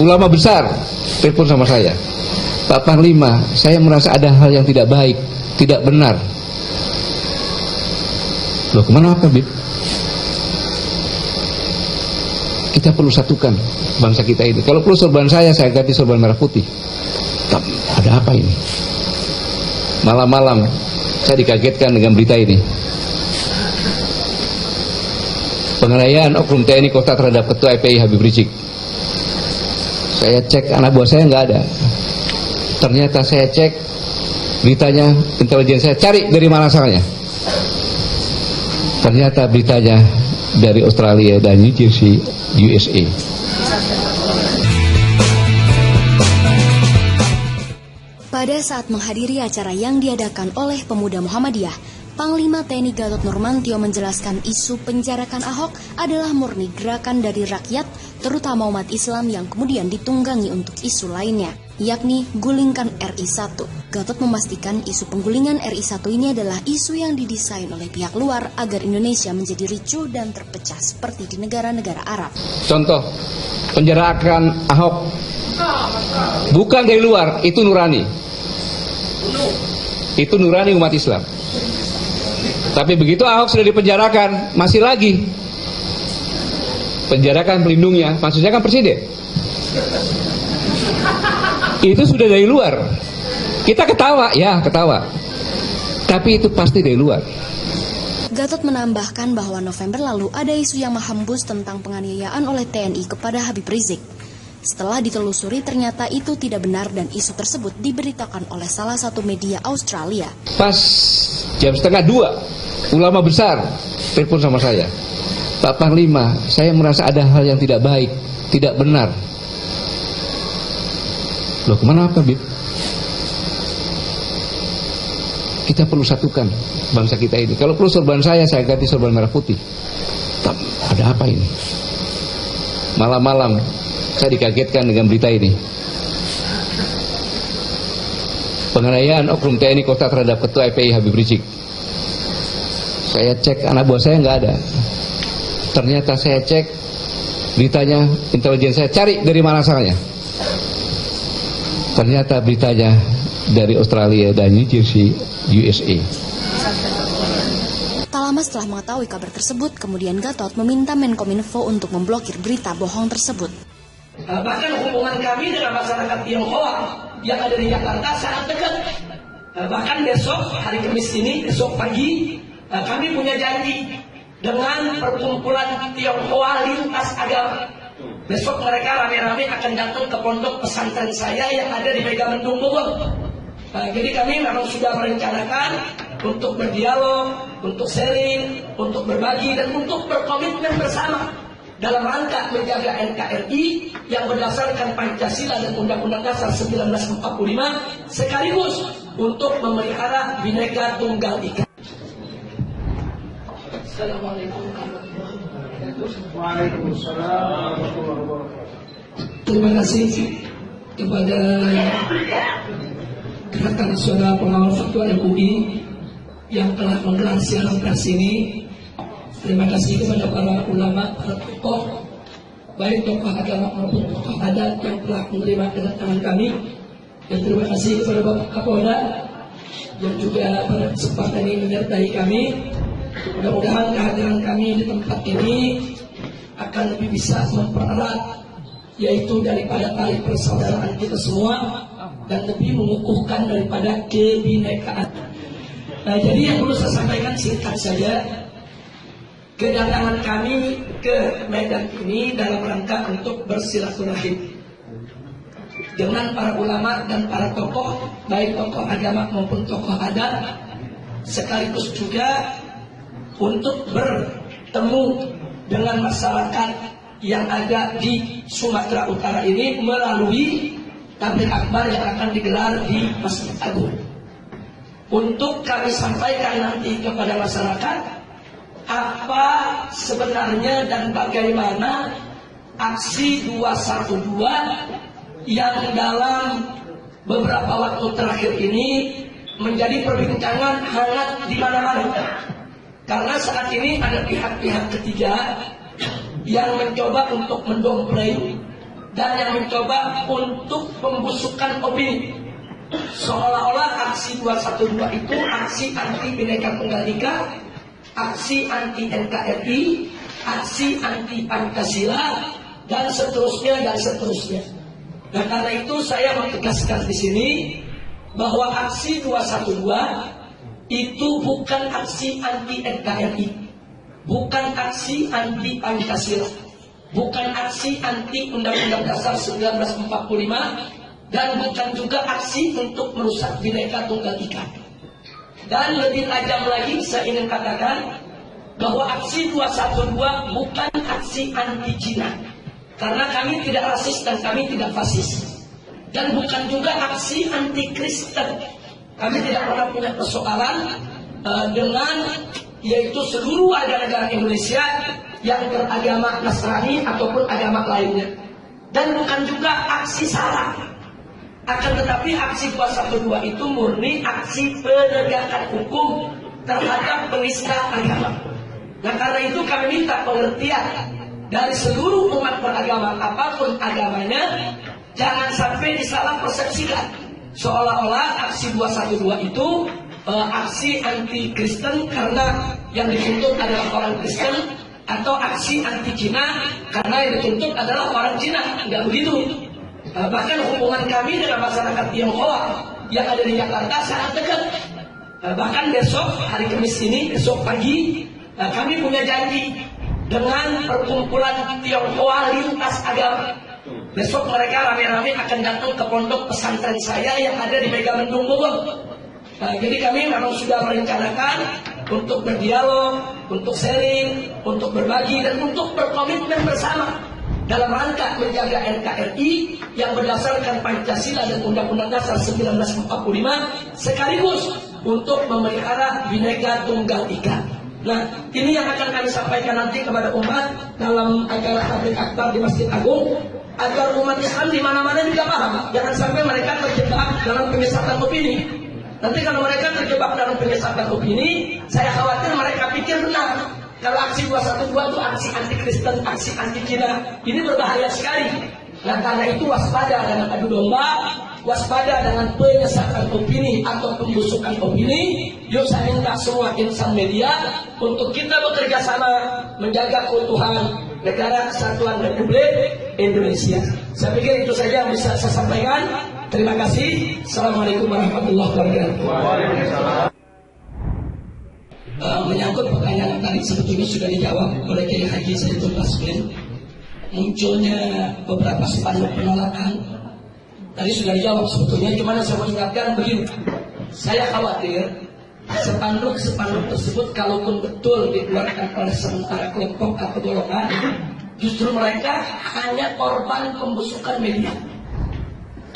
ulama besar telepon sama saya, Pak Panglima, saya merasa ada hal yang tidak baik, tidak benar. Loh, kemana apa, Bib? Kita perlu satukan bangsa kita ini. Kalau perlu sorban saya ganti sorban merah putih. Ada apa ini? Malam-malam saya dikagetkan dengan berita ini. Penganiayaan oknum TNI Kota terhadap Ketua FPI Habib Rizik. Saya cek anak buah saya nggak ada. Ternyata saya cek beritanya, intelijen saya cari dari mana asalnya. Ternyata beritanya dari Australia dan New Jersey, USA. Pada saat menghadiri acara yang diadakan oleh Pemuda Muhammadiyah, Panglima TNI Gatot Nurmantio menjelaskan isu penjarakan Ahok adalah murni gerakan dari rakyat, terutama umat Islam yang kemudian ditunggangi untuk isu lainnya, yakni gulingkan RI1. Gatot memastikan isu penggulingan RI1 ini adalah isu yang didesain oleh pihak luar agar Indonesia menjadi ricuh dan terpecah seperti di negara-negara Arab. Contoh, penjarakan Ahok bukan dari luar, itu nurani. Itu nurani umat Islam. Tapi begitu Ahok sudah dipenjarakan, masih lagi penjarakan pelindungnya, maksudnya kan presiden. Itu sudah dari luar. Kita ketawa, ya ketawa. Tapi itu pasti dari luar. Gatot menambahkan bahwa November lalu ada isu yang menghembus tentang penganiayaan oleh TNI kepada Habib Rizik. Setelah ditelusuri ternyata itu tidak benar dan isu tersebut diberitakan oleh salah satu media Australia. Pas jam 1:30, ulama besar telepon sama saya, Pak Panglima, saya merasa ada hal yang tidak baik, tidak benar. Loh, kemana apa, Bib? Kita perlu satukan bangsa kita ini. Kalau perlu sorban saya ganti sorban merah putih. Ada apa ini? Malam-malam saya dikagetkan dengan berita ini. Penganiayaan oknum TNI Kota terhadap Ketua FPI Habib Rizik. Saya cek anak buah saya nggak ada. Ternyata saya cek beritanya, intelijen saya cari dari mana asalnya. Ternyata beritanya dari Australia dan New Jersey, USA. Tak lama setelah mengetahui kabar tersebut, kemudian Gatot meminta Menkominfo untuk memblokir berita bohong tersebut. Bahkan hubungan kami dengan masyarakat Tionghoa yang ada di Jakarta sangat dekat. Bahkan besok, hari Kamis ini, besok pagi, kami punya janji dengan perkumpulan Tionghoa lintas agama. Besok mereka rame-rame akan datang ke pondok pesantren saya yang ada di Megamendung Bogor. Jadi kami memang sudah merencanakan untuk berdialog, untuk sharing, untuk berbagi, dan untuk berkomitmen bersama dalam rangka menjaga NKRI yang berdasarkan Pancasila dan Undang-Undang Dasar 1945 sekaligus untuk memelihara Bhinneka Tunggal Ika. Assalamualaikum warahmatullahi wabarakatuh. Waalaikumsalam warahmatullahi wabarakatuh. Terima kasih kepada Gerakan Nasional Pengawal Fatwa MUI yang telah menggelar siaran pers ini. Terima kasih kepada para ulama, para tokoh, baik tokoh agama maupun tokoh adat yang telah menerima kedatangan kami. Dan terima kasih kepada Bapak Kapolda yang juga pada kesempatan ini menyertai kami. Mudah-mudahan kehadiran kami di tempat ini akan lebih bisa mempererat, yaitu daripada tali persaudaraan kita semua dan lebih mengukuhkan daripada kebinekaan. Nah, jadi yang perlu saya sampaikan singkat saja, kedatangan kami ke Medan ini dalam rangka untuk bersilaturahim dengan para ulama dan para tokoh, baik tokoh agama maupun tokoh adat, sekaligus juga untuk bertemu dengan masyarakat yang ada di Sumatera Utara ini melalui tabligh akbar yang akan digelar di Masjid Agung. Untuk kami sampaikan nanti kepada masyarakat apa sebenarnya dan bagaimana aksi 212 yang dalam beberapa waktu terakhir ini menjadi perbincangan hangat di mana-mana. Karena saat ini ada pihak-pihak ketiga yang mencoba untuk mendompleng dan yang mencoba untuk pembusukan opini. Seolah-olah aksi 212 itu aksi anti Bhinneka Tunggal Ika, aksi anti NKRI, aksi anti Pancasila, dan seterusnya dan seterusnya. Nah, karena itu saya menegaskan di sini bahwa aksi 212 itu bukan aksi anti NKRI, bukan aksi anti Pancasila, bukan aksi anti Undang-Undang Dasar 1945, dan bukan juga aksi untuk merusak Bhinneka Tunggal Ika. Dan lebih tajam lagi saya ingin katakan bahwa aksi 212 bukan aksi anti Cina, karena kami tidak rasis dan kami tidak fasis. Dan bukan juga aksi anti Kristen. Kami tidak pernah punya persoalan dengan yaitu seluruh warga negara Indonesia yang beragama Nasrani ataupun agama lainnya. Dan bukan juga aksi SARA. Akan tetapi aksi 212 itu murni aksi penegakan hukum terhadap penista agama. Nah, karena itu kami minta pengertian dari seluruh umat beragama apapun agamanya, jangan sampai disalah persepsikan seolah-olah aksi 212 itu aksi anti Kristen karena yang dituntut adalah orang Kristen, atau aksi anti Cina karena yang dituntut adalah orang Cina. Enggak begitu. Bahkan hubungan kami dengan masyarakat Tionghoa yang ada di Jakarta sangat dekat. Bahkan besok hari Kamis ini, besok pagi kami punya janji dengan perkumpulan Tionghoa lintas agama. Besok mereka rame-rame akan datang ke pondok pesantren saya yang ada di Megamendung Bogor. Jadi kami memang sudah merencanakan untuk berdialog, untuk sharing, untuk berbagi, dan untuk berkomitmen bersama dalam rangka menjaga NKRI yang berdasarkan Pancasila dan Undang-Undang Dasar 1945, sekaligus untuk memelihara Bhinneka Tunggal Ika. Nah, ini yang akan kami sampaikan nanti kepada umat dalam acara tabligh akbar di Masjid Agung, agar umat Islam di mana-mana juga paham. Jangan sampai mereka terjebak dalam penyesatan opini. Nanti kalau mereka terjebak dalam penyesatan opini, saya khawatir mereka pikir benar kalau aksi 212 itu aksi anti Kristen, aksi anti Cina. Ini berbahaya sekali. Nah, karena itu waspada dengan adu domba, waspada dengan penyesatan opini atau pembusukan opini. Yuk saya minta semua insan media untuk kita bekerja sama menjaga keutuhan Negara Kesatuan Republik Indonesia. Saya pikir itu saja yang bisa saya sampaikan. Terima kasih. Assalamualaikum warahmatullahi wabarakatuh. Menyangkut pertanyaan tadi sebetulnya sudah dijawab oleh Kiai Haji Saidul Basmin. Munculnya beberapa spanduk penolakan tadi sudah dijawab sebetulnya. Cuma saya mau ingatkan begini, saya khawatir spanduk-spanduk tersebut kalaupun betul dikeluarkan oleh sementara kelompok atau golongan, justru mereka hanya korban pembusukan media.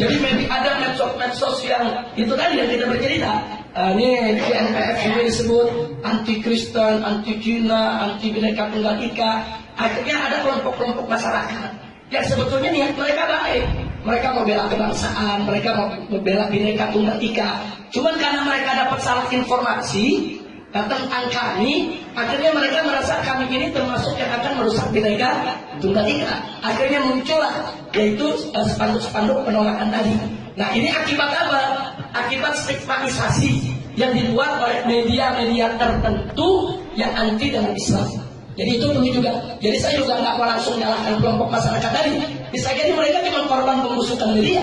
Jadi ada medsos-medsos yang itu tadi yang tidak bercerita. Ini di NPF ini disebut anti Kristen, anti Cina, anti Bhinneka Tunggal Ika. Akhirnya ada kelompok-kelompok masyarakat yang sebetulnya niat mereka baik. Mereka mau bela kebangsaan, mereka mau bela Bhinneka Tunggal Ika. Cuman karena mereka dapat salah informasi tentang kami, akhirnya mereka merasa kami ini termasuk yang akan merusak Bhinneka Tunggal Ika. Akhirnya muncullah yaitu spanduk-spanduk penolakan tadi. Nah, ini akibat apa? Akibat stigmatisasi yang dibuat oleh media-media tertentu yang anti dengan Islam. Jadi itu dulu juga. Jadi saya juga nggak mau langsung menyalahkan kelompok masyarakat tadi. Bisa jadi mereka cuma korban pembusukan media.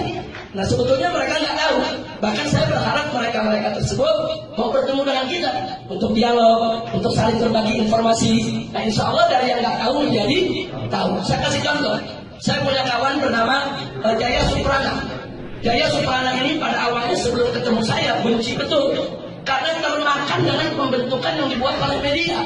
Nah, sebetulnya mereka nggak tahu. Bahkan saya berharap mereka tersebut mau bertemu dengan kita untuk dialog, untuk saling berbagi informasi. Nah, insya Allah dari yang nggak tahu menjadi tahu. Saya kasih contoh. Saya punya kawan bernama Jaya Suprana. Jaya Suprana ini pada awalnya sebelum ketemu saya benci betul karena termakan dengan pembentukan yang dibuat oleh media.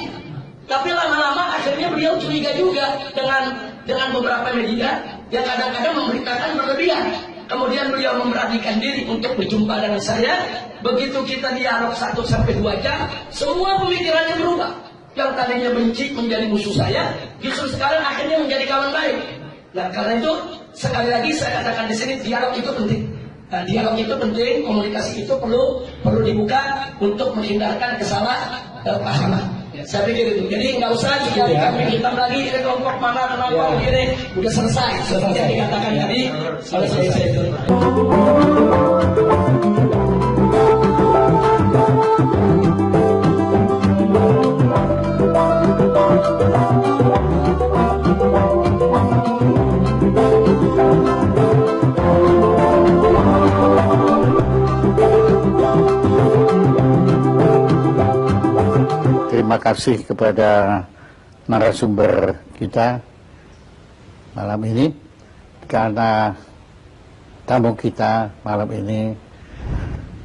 Tapi lama-lama akhirnya beliau curiga juga dengan beberapa media yang kadang-kadang memberitakan berlebihan. Kemudian beliau memberanikan diri untuk berjumpa dengan saya. Begitu kita dialog 1-2 jam, semua pemikirannya berubah. Yang tadinya benci menjadi musuh saya, justru sekarang akhirnya menjadi kawan baik. Nah, karena itu sekali lagi saya katakan di sini dialog itu penting. Nah, dialog itu penting, komunikasi itu perlu dibuka untuk menghindarkan kesalahpahaman. Saya pikir itu. Jadi nggak usah juga kami hitam lagi ini kelompok mana kenapa begini. Udah selesai. Seperti yang dikatakan tadi oleh saya itu. Terima kasih kepada narasumber kita malam ini, karena tamu kita malam ini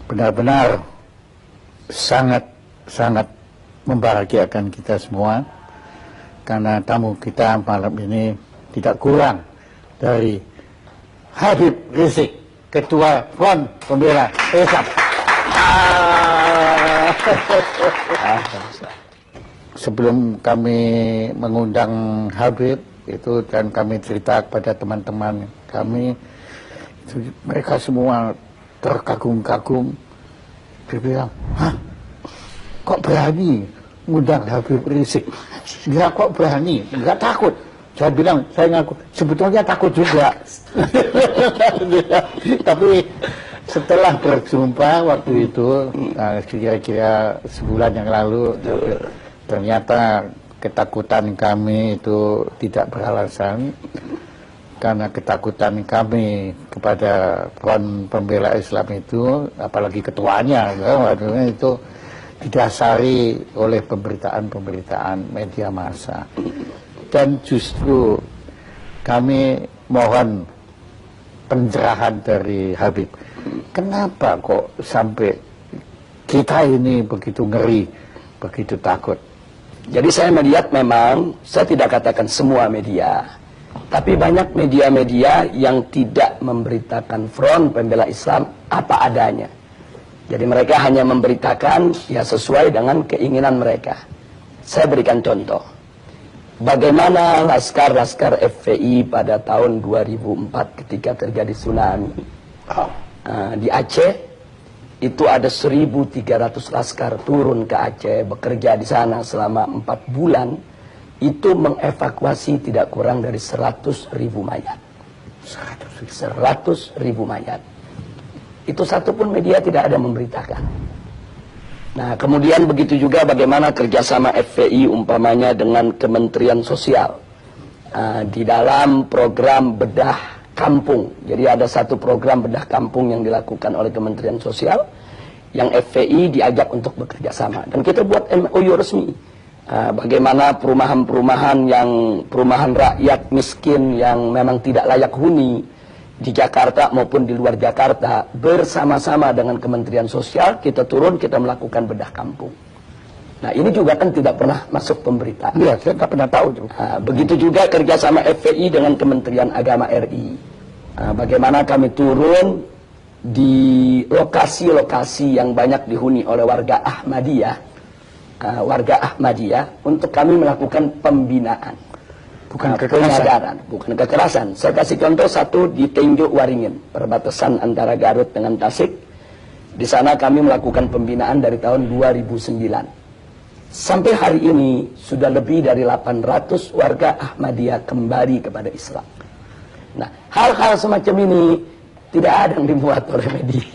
benar-benar sangat membahagiakan kita semua, karena tamu kita malam ini tidak kurang dari Habib Rizik, Ketua Front Pembela Islam. Sebelum kami mengundang Habib itu dan kami cerita kepada teman-teman kami, mereka semua terkagum-kagum. Dia bilang, hah, kok berani ngundang Habib Rizik? Dia kok berani, nggak takut? Saya bilang, saya ngaku, sebetulnya takut juga. Tapi setelah berjumpa waktu itu, kira-kira sebulan yang lalu, ternyata ketakutan kami itu tidak beralasan, karena ketakutan kami kepada Front Pembela Islam itu, apalagi ketuanya, itu didasari oleh pemberitaan-pemberitaan media massa. Dan justru kami mohon pencerahan dari Habib. Kenapa kok sampai kita ini begitu ngeri, begitu takut? Jadi saya melihat memang, saya tidak katakan semua media, tapi banyak media-media yang tidak memberitakan Front Pembela Islam apa adanya. Jadi mereka hanya memberitakan ya sesuai dengan keinginan mereka. Saya berikan contoh. Bagaimana laskar-laskar FPI pada tahun 2004 ketika terjadi tsunami. Di Aceh, itu ada 1.300 laskar turun ke Aceh, bekerja di sana selama 4 bulan, itu mengevakuasi tidak kurang dari 100.000 mayat. 100.000 mayat. Itu satu pun media tidak ada memberitakan. Nah, kemudian begitu juga bagaimana kerjasama FPI umpamanya dengan Kementerian Sosial di dalam program bedah kampung. Jadi ada satu program bedah kampung yang dilakukan oleh Kementerian Sosial yang FPI diajak untuk bekerja sama. Dan kita buat MOU resmi. Bagaimana perumahan rakyat miskin yang memang tidak layak huni di Jakarta maupun di luar Jakarta, bersama-sama dengan Kementerian Sosial kita turun, kita melakukan bedah kampung. Nah, ini juga kan tidak pernah masuk pemberitaan. Iya, saya nggak pernah tahu. Begitu juga kerjasama FPI dengan Kementerian Agama RI. Bagaimana kami turun di lokasi-lokasi yang banyak dihuni oleh warga Ahmadiyah, untuk kami melakukan pembinaan. Bukan kekerasan. Saya kasih contoh satu di Tenjo Waringin, perbatasan antara Garut dengan Tasik. Di sana kami melakukan pembinaan dari tahun 2009. Sampai hari ini sudah lebih dari 800 warga Ahmadiyah kembali kepada Islam. Nah, hal-hal semacam ini tidak ada yang dimuat oleh media.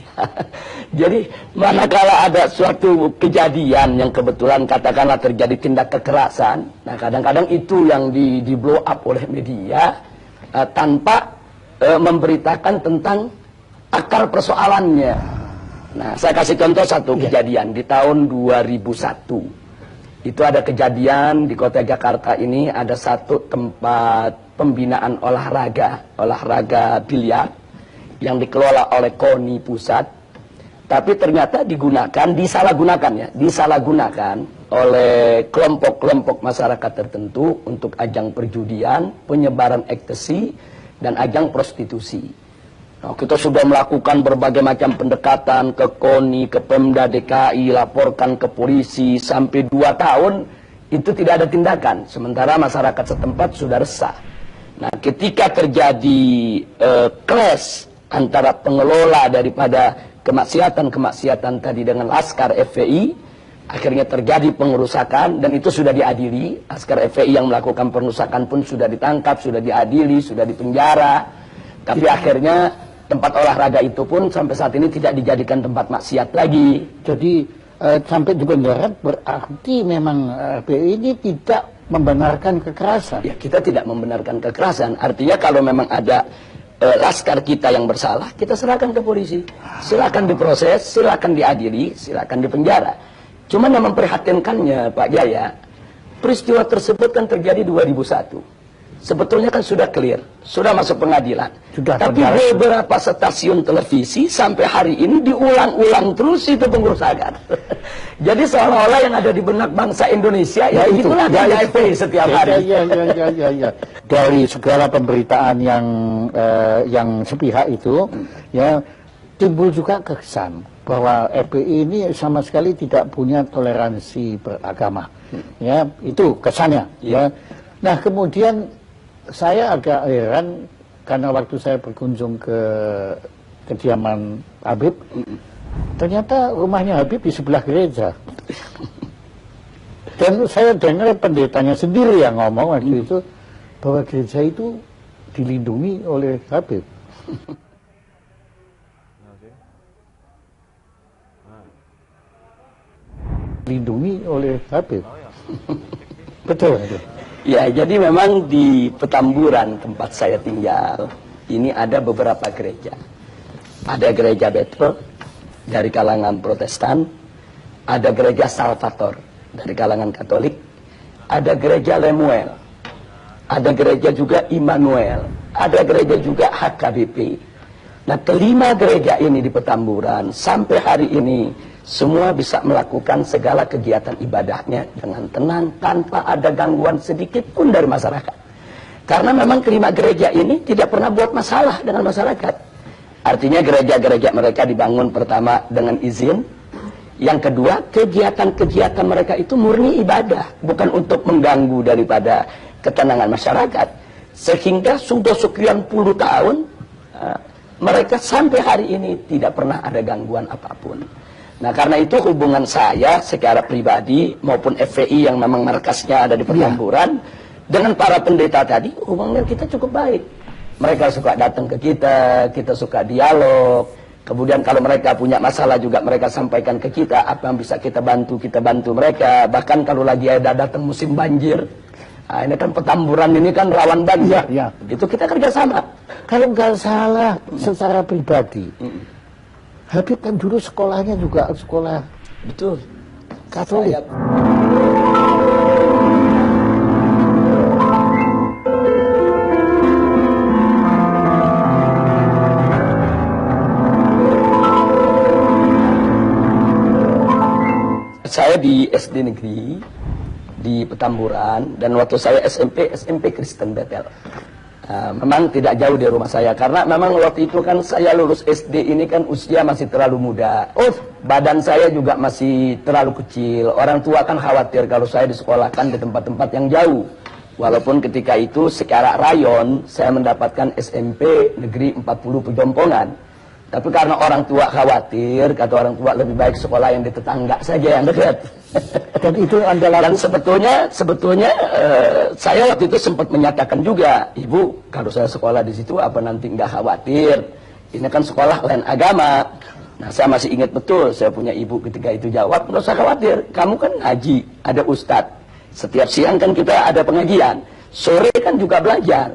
Jadi manakala ada suatu kejadian yang kebetulan katakanlah terjadi tindak kekerasan, nah kadang-kadang itu yang di blow up oleh media tanpa memberitakan tentang akar persoalannya. Nah, saya kasih contoh satu kejadian di tahun 2001. Itu ada kejadian di kota Jakarta ini, ada satu tempat pembinaan olahraga biliar yang dikelola oleh KONI pusat, tapi ternyata disalahgunakan oleh kelompok-kelompok masyarakat tertentu untuk ajang perjudian, penyebaran ekstasi, dan ajang prostitusi. Nah, kita sudah melakukan berbagai macam pendekatan ke KONI, ke Pemda DKI, laporkan ke polisi, sampai 2 tahun itu tidak ada tindakan. Sementara masyarakat setempat sudah resah. Nah, ketika terjadi clash antara pengelola daripada kemaksiatan tadi dengan laskar FPI, Akhirnya terjadi pengerusakan dan itu sudah diadili. Askar FPI yang melakukan pengerusakan pun sudah ditangkap, sudah diadili, sudah dipenjara. Tapi akhirnya tempat olahraga itu pun sampai saat ini tidak dijadikan tempat maksiat lagi. Jadi sampai di penjara berarti memang FPI ini tidak membenarkan kekerasan. Ya, kita tidak membenarkan kekerasan. Artinya kalau memang ada laskar kita yang bersalah, kita serahkan ke polisi. Silakan diproses, silakan diadili, silakan dipenjara. Cuman yang memprihatinkannya Pak Jaya, peristiwa tersebut kan terjadi 2001. Sebetulnya kan sudah clear, sudah masuk pengadilan. Tapi beberapa stasiun televisi sampai hari ini diulang-ulang terus itu pengerusakan. Jadi seolah-olah yang ada di benak bangsa Indonesia ya itulah FPI setiap hari. Ya. Dari segala pemberitaan yang sepihak itu, ya timbul juga kesan bahwa FPI ini sama sekali tidak punya toleransi beragama. Ya, itu kesannya. Ya. Nah, kemudian saya agak heran karena waktu saya berkunjung ke kediaman Habib, ternyata rumahnya Habib di sebelah gereja. Dan saya dengar pendetanya sendiri yang ngomong waktu itu bahwa gereja itu dilindungi oleh Habib. Dilindungi oleh Habib. Betul. Ya, jadi memang di Petamburan tempat saya tinggal ini ada beberapa gereja. Ada gereja Bethel dari kalangan Protestan, ada gereja Salvator dari kalangan Katolik, ada gereja Lemuel, ada gereja juga Immanuel, ada gereja juga HKBP. Nah, kelima gereja ini di Petamburan sampai hari ini semua bisa melakukan segala kegiatan ibadahnya dengan tenang tanpa ada gangguan sedikit pun dari masyarakat. Karena memang kelima gereja ini tidak pernah buat masalah dengan masyarakat. Artinya gereja-gereja mereka dibangun pertama dengan izin. Yang kedua, kegiatan-kegiatan mereka itu murni ibadah, bukan untuk mengganggu daripada ketenangan masyarakat. Sehingga sudah sekian puluh tahun mereka sampai hari ini tidak pernah ada gangguan apapun. Nah, karena itu hubungan saya secara pribadi maupun FPI yang memang markasnya ada di Petamburan dengan para pendeta tadi, hubungan kita cukup baik. Mereka suka datang ke kita, kita suka dialog. Kemudian kalau mereka punya masalah juga mereka sampaikan ke kita, apa yang bisa kita bantu mereka. Bahkan kalau lagi ada datang musim banjir, nah ini kan Petamburan ini kan rawan banjir. Itu kita kerjasama. Kalau nggak salah secara pribadi, Habib kan dulu sekolahnya juga sekolah betul Katolik. Saya di SD negeri di Petamburan dan waktu saya SMP Kristen Bethel. Memang tidak jauh dari rumah saya karena memang waktu itu kan saya lulus SD ini kan usia masih terlalu muda. Badan saya juga masih terlalu kecil. Orang tua kan khawatir kalau saya disekolahkan di tempat-tempat yang jauh. Walaupun ketika itu secara rayon saya mendapatkan SMP negeri 40 Pejompongan. Tapi karena orang tua khawatir, kata orang tua lebih baik sekolah yang di tetangga saja yang dekat. Dan itu Anda lakukan. Dan sebetulnya saya waktu itu sempat menyatakan juga, Ibu, kalau saya sekolah di situ apa nanti nggak khawatir? Ini kan sekolah lain agama. Nah, saya masih ingat betul, saya punya ibu ketika itu jawab, nggak usah khawatir, kamu kan ngaji, ada ustadz. Setiap siang kan kita ada pengajian, sore kan juga belajar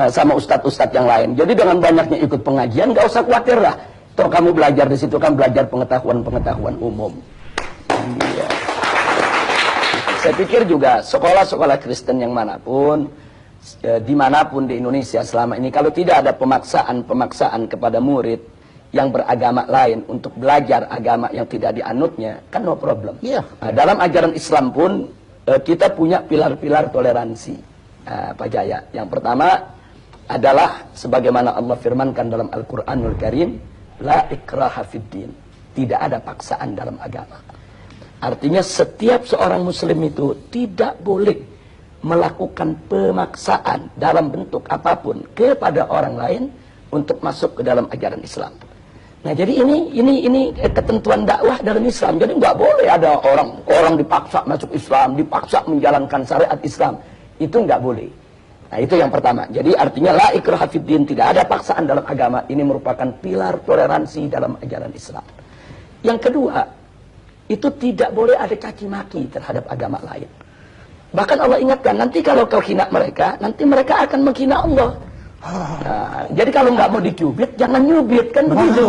sama ustadz-ustadz yang lain. Jadi dengan banyaknya ikut pengajian, nggak usah khawatir lah. Toh kamu belajar di situ kan belajar pengetahuan umum. Iya. Saya pikir juga sekolah-sekolah Kristen yang manapun, dimanapun di Indonesia selama ini, kalau tidak ada pemaksaan kepada murid yang beragama lain untuk belajar agama yang tidak dianutnya, kan no problem. Yeah. Nah, dalam ajaran Islam pun kita punya pilar-pilar toleransi, Pak Jaya. Yang pertama adalah sebagaimana Allah firmankan dalam Al-Quranul Karim, la ikraha fiddin, tidak ada paksaan dalam agama. Artinya setiap seorang muslim itu tidak boleh melakukan pemaksaan dalam bentuk apapun kepada orang lain untuk masuk ke dalam ajaran Islam. Nah, jadi ini ketentuan dakwah dalam Islam. Jadi nggak boleh ada orang dipaksa masuk Islam, dipaksa menjalankan syariat Islam. Itu nggak boleh. Nah, itu yang pertama. Jadi artinya la ikraha fiddin, tidak ada paksaan dalam agama. Ini merupakan pilar toleransi dalam ajaran Islam. Yang kedua, itu tidak boleh ada caci maki terhadap agama lain. Bahkan Allah ingatkan, nanti kalau kau hina mereka, nanti mereka akan menghina Allah. Nah, jadi kalau nggak mau dicubit, jangan nyubit, kan begitu.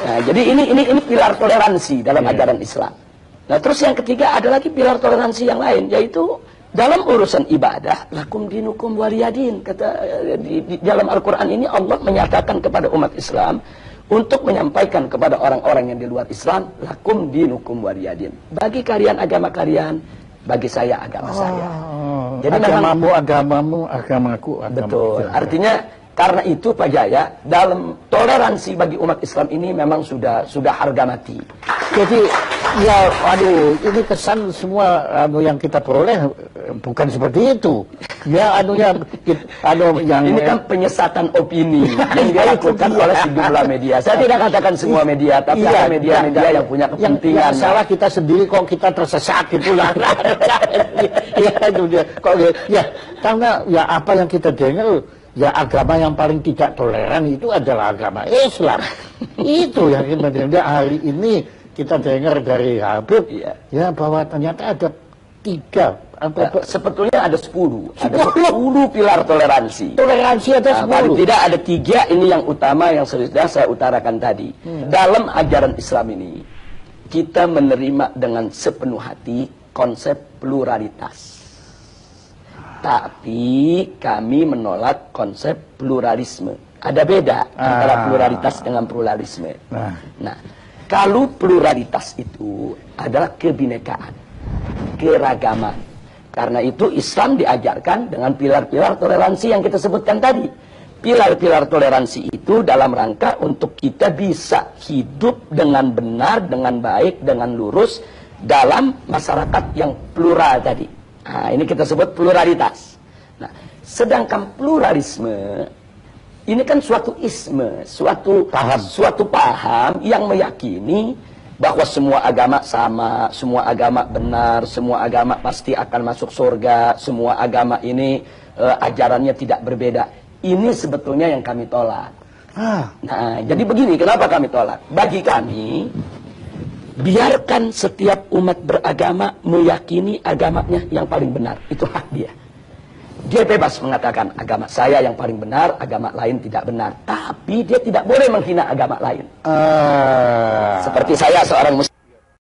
Nah, jadi ini pilar toleransi dalam ajaran Islam. Nah, terus yang ketiga ada lagi pilar toleransi yang lain, yaitu dalam urusan ibadah, lakum dinukum waliyadin. Kata di dalam Al-Quran ini Allah menyatakan kepada umat Islam untuk menyampaikan kepada orang-orang yang di luar Islam, lakum dinukum waliyadin. Bagi kalian agama kalian, bagi saya agama saya. Jadi agamamu agamamu, agamaku agamaku. Betul. Artinya karena itu Pak Jaya, dalam toleransi bagi umat Islam ini memang sudah harga mati. Jadi ya, aduh, ini kesan semua yang kita peroleh bukan seperti itu. Ya, yang ini kan penyesatan opini yang dilakukan oleh sejumlah media. Saya tidak katakan semua media, tapi ada media-media yang punya kepentingan. Yang salah kita sendiri kok kita tersesat itulah. Ya, itu dia. Kok ya, karena ya apa yang kita dengar, ya agama yang paling tidak toleran itu adalah agama Islam. Itu yang kita dengar hari ini. Kita dengar dari Habib, ya bahwa ternyata ada 3. Sebetulnya ada 10. Ada 10 pilar toleransi. Toleransi ada 10. Paling tidak ada 3 ini yang utama yang sudah saya utarakan tadi. Dalam ajaran Islam ini, kita menerima dengan sepenuh hati konsep pluralitas. Tapi kami menolak konsep pluralisme. Ada beda antara pluralitas dengan pluralisme. Nah, kalau pluralitas itu adalah kebinekaan, keragaman. Karena itu Islam diajarkan dengan pilar-pilar toleransi yang kita sebutkan tadi. Pilar-pilar toleransi itu dalam rangka untuk kita bisa hidup dengan benar, dengan baik, dengan lurus dalam masyarakat yang plural tadi. Nah, ini kita sebut pluralitas. Nah, sedangkan pluralisme ini kan suatu isme, suatu paham yang meyakini bahwa semua agama sama, semua agama benar, semua agama pasti akan masuk surga, semua agama ini ajarannya tidak berbeda. Ini sebetulnya yang kami tolak. Nah, jadi begini, kenapa kami tolak? Bagi kami, biarkan setiap umat beragama meyakini agamanya yang paling benar. Itu hak dia. Dia bebas mengatakan agama saya yang paling benar, agama lain tidak benar. Tapi dia tidak boleh menghina agama lain. Seperti saya seorang muslim.